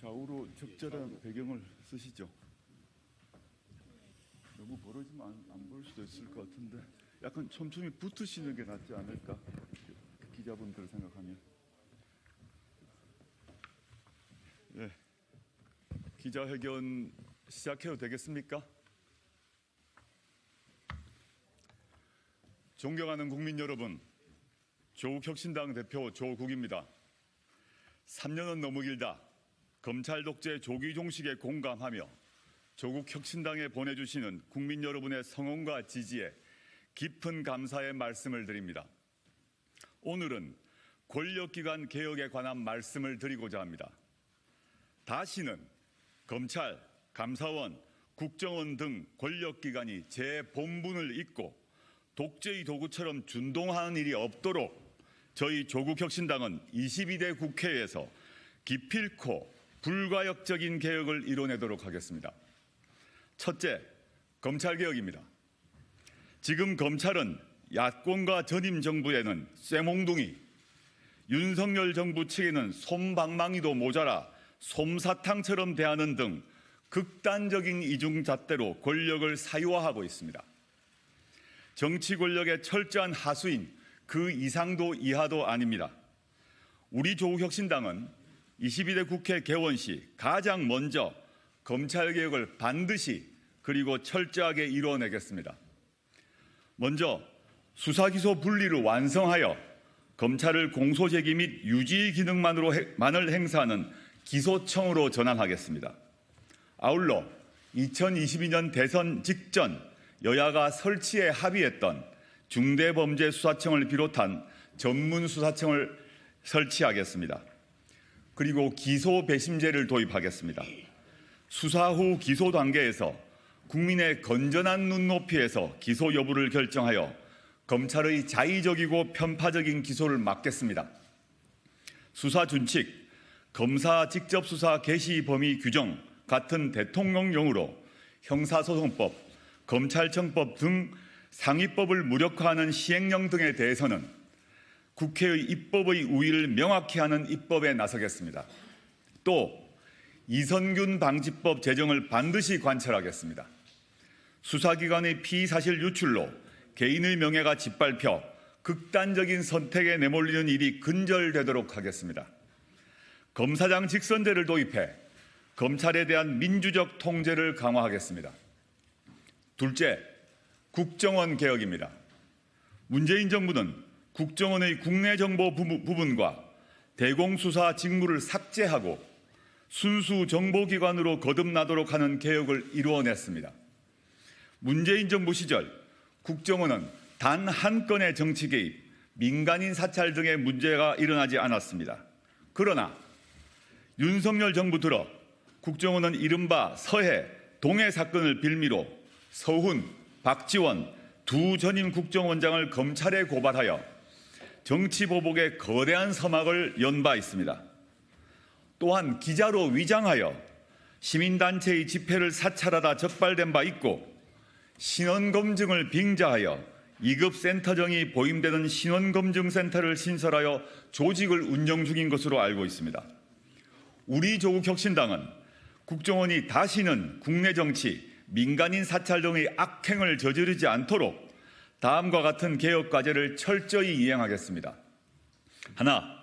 좌우로 적절한 배경을 쓰시죠. 너무 벌어지면 안 볼 수도 있을 것 같은데 약간 촘촘히 붙으시는 게 낫지 않을까? 기자분들 생각하면. 네, 기자회견 시작해도 되겠습니까? 존경하는 국민 여러분, 조국혁신당 대표 조국입니다. 3년은 너무 길다. 검찰 독재 조기 종식에 공감하며 조국혁신당에 보내주시는 국민 여러분의 성원과 지지에 깊은 감사의 말씀을 드립니다. 오늘은 권력기관 개혁에 관한 말씀을 드리고자 합니다. 다시는 검찰, 감사원, 국정원 등 권력기관이 제 본분을 잊고 독재의 도구처럼 준동하는 일이 없도록 저희 조국혁신당은 22대 국회에서 기필코 불가역적인 개혁을 이뤄내도록 하겠습니다. 첫째, 검찰개혁입니다. 지금 검찰은 야권과 전임 정부에는 쇠몽둥이, 윤석열 정부 측에는 솜방망이도 모자라 솜사탕처럼 대하는 등 극단적인 이중잣대로 권력을 사유화하고 있습니다. 정치 권력의 철저한 하수인 그 이상도 이하도 아닙니다. 우리 조국혁신당은 22대 국회 개원 시 가장 먼저 검찰개혁을 반드시 그리고 철저하게 이뤄내겠습니다. 먼저 수사기소 분리를 완성하여 검찰을 공소제기 및 유지 기능만을 행사하는 기소청으로 전환하겠습니다. 아울러 2022년 대선 직전 여야가 설치에 합의했던 중대범죄수사청을 비롯한 전문수사청을 설치하겠습니다. 그리고 기소 배심제를 도입하겠습니다. 수사 후 기소 단계에서 국민의 건전한 눈높이에서 기소 여부를 결정하여 검찰의 자의적이고 편파적인 기소를 막겠습니다. 수사 준칙, 검사 직접 수사 개시 범위 규정 같은 대통령령으로 형사소송법, 검찰청법 등 상위법을 무력화하는 시행령 등에 대해서는 국회의 입법의 우위를 명확히 하는 입법에 나서겠습니다. 또 이선균 방지법 제정을 반드시 관철하겠습니다. 수사기관의 피의사실 유출로 개인의 명예가 짓밟혀 극단적인 선택에 내몰리는 일이 근절되도록 하겠습니다. 검사장 직선제를 도입해 검찰에 대한 민주적 통제를 강화하겠습니다. 둘째, 국정원 개혁입니다. 문재인 정부는 국정원의 국내 정보 부분과 대공수사 직무를 삭제하고 순수 정보기관으로 거듭나도록 하는 개혁을 이루어냈습니다. 문재인 정부 시절 국정원은 단 한 건의 정치 개입, 민간인 사찰 등의 문제가 일어나지 않았습니다. 그러나 윤석열 정부 들어 국정원은 이른바 서해, 동해 사건을 빌미로 서훈, 박지원 두 전임 국정원장을 검찰에 고발하여 정치보복의 거대한 서막을 연 바 있습니다. 또한 기자로 위장하여 시민단체의 집회를 사찰하다 적발된 바 있고 신원검증을 빙자하여 2급 센터장이 보임되는 신원검증센터를 신설하여 조직을 운영 중인 것으로 알고 있습니다. 우리 조국혁신당은 국정원이 다시는 국내 정치, 민간인 사찰 등의 악행을 저지르지 않도록 다음과 같은 개혁 과제를 철저히 이행하겠습니다. 하나,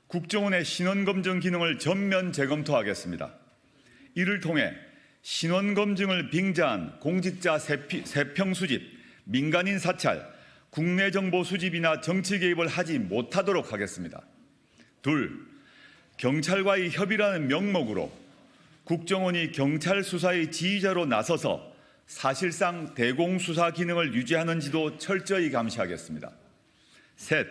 국정원의 신원검증 기능을 전면 재검토하겠습니다. 이를 통해 신원검증을 빙자한 공직자 세평 수집, 민간인 사찰, 국내 정보 수집이나 정치 개입을 하지 못하도록 하겠습니다. 둘, 경찰과의 협의라는 명목으로 국정원이 경찰 수사의 지휘자로 나서서 사실상 대공수사 기능을 유지하는지도 철저히 감시하겠습니다. 셋,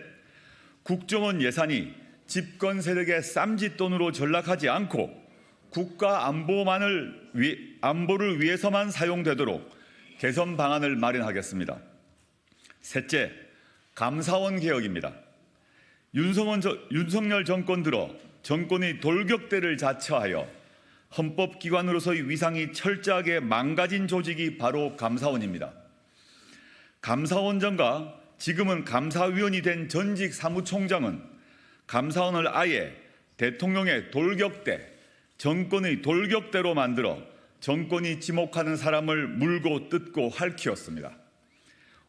국정원 예산이 집권 세력의 쌈짓돈으로 전락하지 않고 국가 안보를 위해서만 사용되도록 개선 방안을 마련하겠습니다. 셋째, 감사원 개혁입니다. 윤석열 정권 들어 정권의 돌격대를 자처하여 헌법기관으로서의 위상이 철저하게 망가진 조직이 바로 감사원입니다. 감사원장과 지금은 감사위원이 된 전직 사무총장은 감사원을 아예 대통령의 돌격대, 정권의 돌격대로 만들어 정권이 지목하는 사람을 물고 뜯고 핥히었습니다.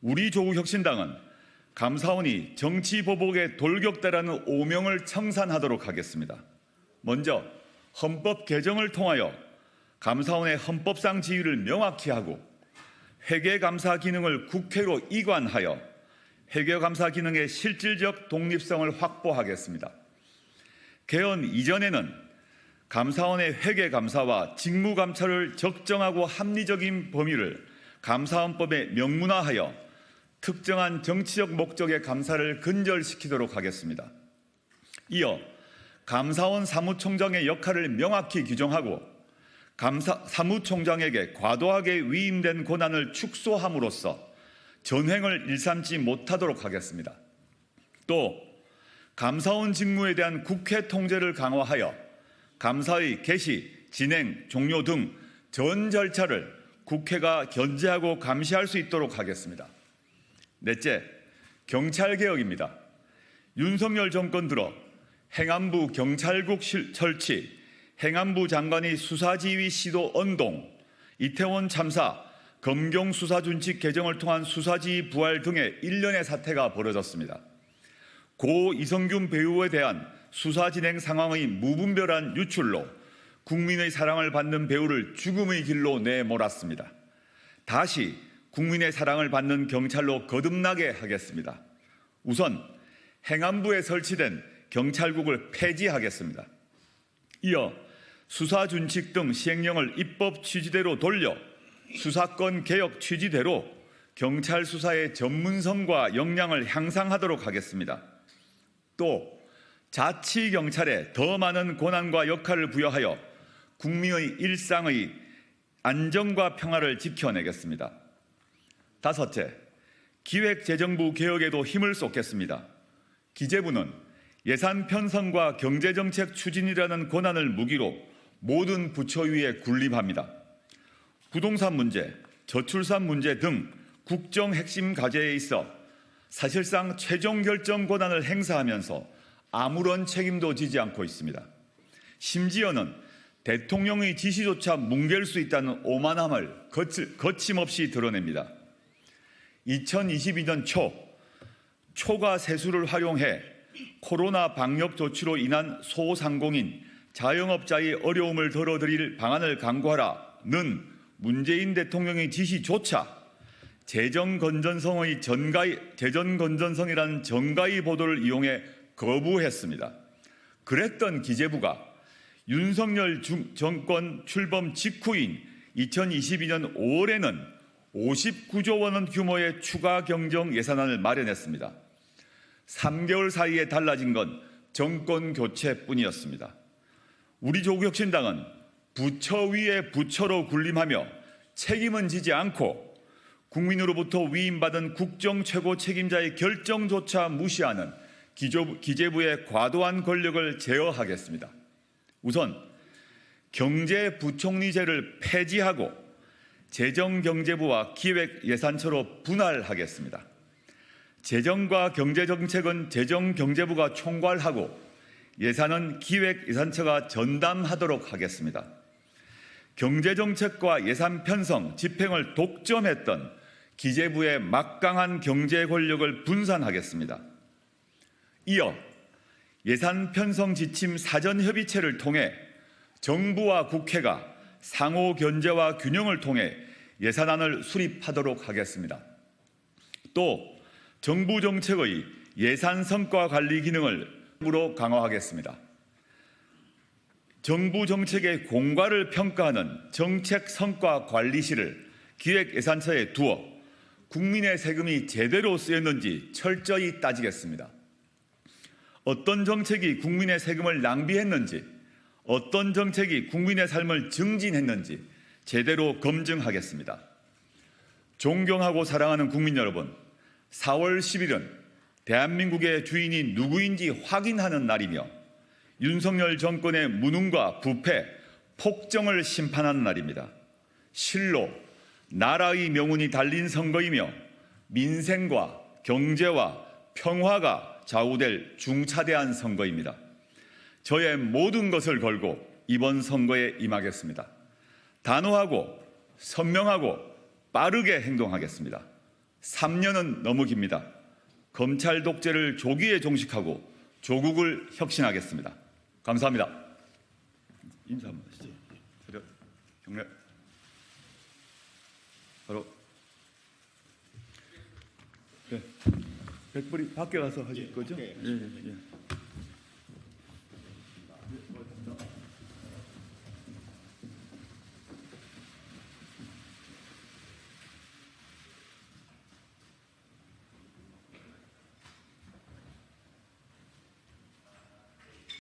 우리 조국혁신당은 감사원이 정치보복의 돌격대라는 오명을 청산하도록 하겠습니다. 먼저 헌법 개정을 통하여 감사원의 헌법상 지위를 명확히 하고 회계감사 기능을 국회로 이관하여 회계감사 기능의 실질적 독립성을 확보하겠습니다. 개헌 이전에는 감사원의 회계감사와 직무감찰을 적정하고 합리적인 범위를 감사원법에 명문화하여 특정한 정치적 목적의 감사를 근절시키도록 하겠습니다. 이어 감사원 사무총장의 역할을 명확히 규정하고 사무총장에게 과도하게 위임된 권한을 축소함으로써 전횡을 일삼지 못하도록 하겠습니다. 또 감사원 직무에 대한 국회 통제를 강화하여 감사의 개시, 진행, 종료 등 전 절차를 국회가 견제하고 감시할 수 있도록 하겠습니다. 넷째, 경찰개혁입니다. 윤석열 정권 들어 행안부 경찰국 설치, 행안부 장관의 수사지휘 시도 언동, 이태원 참사, 검경 수사준칙 개정을 통한 수사지휘 부활 등의 일련의 사태가 벌어졌습니다. 고 이성균 배우에 대한 수사 진행 상황의 무분별한 유출로 국민의 사랑을 받는 배우를 죽음의 길로 내몰았습니다. 다시 국민의 사랑을 받는 경찰로 거듭나게 하겠습니다. 우선 행안부에 설치된 경찰국을 폐지하겠습니다. 이어 수사준칙 등 시행령을 입법 취지대로 돌려 수사권 개혁 취지대로 경찰 수사의 전문성과 역량을 향상하도록 하겠습니다. 또 자치경찰에 더 많은 권한과 역할을 부여하여 국민의 일상의 안정과 평화를 지켜내겠습니다. 다섯째, 기획재정부 개혁에도 힘을 쏟겠습니다. 기재부는 예산 편성과 경제정책 추진이라는 권한을 무기로 모든 부처 위에 군림합니다. 부동산 문제, 저출산 문제 등 국정 핵심 과제에 있어 사실상 최종 결정 권한을 행사하면서 아무런 책임도 지지 않고 있습니다. 심지어는 대통령의 지시조차 뭉갤 수 있다는 오만함을 거침없이 드러냅니다. 2022년 초과 세수를 활용해 코로나 방역 조치로 인한 소상공인, 자영업자의 어려움을 덜어드릴 방안을 강구하라는 문재인 대통령의 지시조차 재정 건전성이라는 정가의 보도를 이용해 거부했습니다. 그랬던 기재부가 윤석열 정권 출범 직후인 2022년 5월에는 59조 원 규모의 추가 경정 예산안을 마련했습니다. 3개월 사이에 달라진 건 정권 교체뿐이었습니다. 우리 조국혁신당은 부처 위에 부처로 군림하며 책임은 지지 않고 국민으로부터 위임받은 국정 최고 책임자의 결정조차 무시하는 기재부의 과도한 권력을 제어하겠습니다. 우선 경제부총리제를 폐지하고 재정경제부와 기획예산처로 분할하겠습니다. 재정과 경제정책은 재정경제부가 총괄하고 예산은 기획예산처가 전담하도록 하겠습니다. 경제정책과 예산 편성, 집행을 독점했던 기재부의 막강한 경제 권력을 분산하겠습니다. 이어 예산 편성 지침 사전협의체를 통해 정부와 국회가 상호 견제와 균형을 통해 예산안을 수립하도록 하겠습니다. 또 정부 정책의 예산 성과 관리 기능을 강화하겠습니다. 정부 정책의 공과를 평가하는 정책 성과 관리실을 기획예산처에 두어 국민의 세금이 제대로 쓰였는지 철저히 따지겠습니다. 어떤 정책이 국민의 세금을 낭비했는지, 어떤 정책이 국민의 삶을 증진했는지 제대로 검증하겠습니다. 존경하고 사랑하는 국민 여러분, 4월 10일은 대한민국의 주인이 누구인지 확인하는 날이며 윤석열 정권의 무능과 부패, 폭정을 심판하는 날입니다. 실로 나라의 명운이 달린 선거이며 민생과 경제와 평화가 좌우될 중차대한 선거입니다. 저의 모든 것을 걸고 이번 선거에 임하겠습니다. 단호하고 선명하고 빠르게 행동하겠습니다. 3년은 너무 깁니다. 검찰 독재를 조기에 종식하고 조국을 혁신하겠습니다. 감사합니다. 인사 한번 하시죠. 차렷, 경례. 바로. 네. 백불이 밖에 가서 하실 거죠? 예, 예, 예.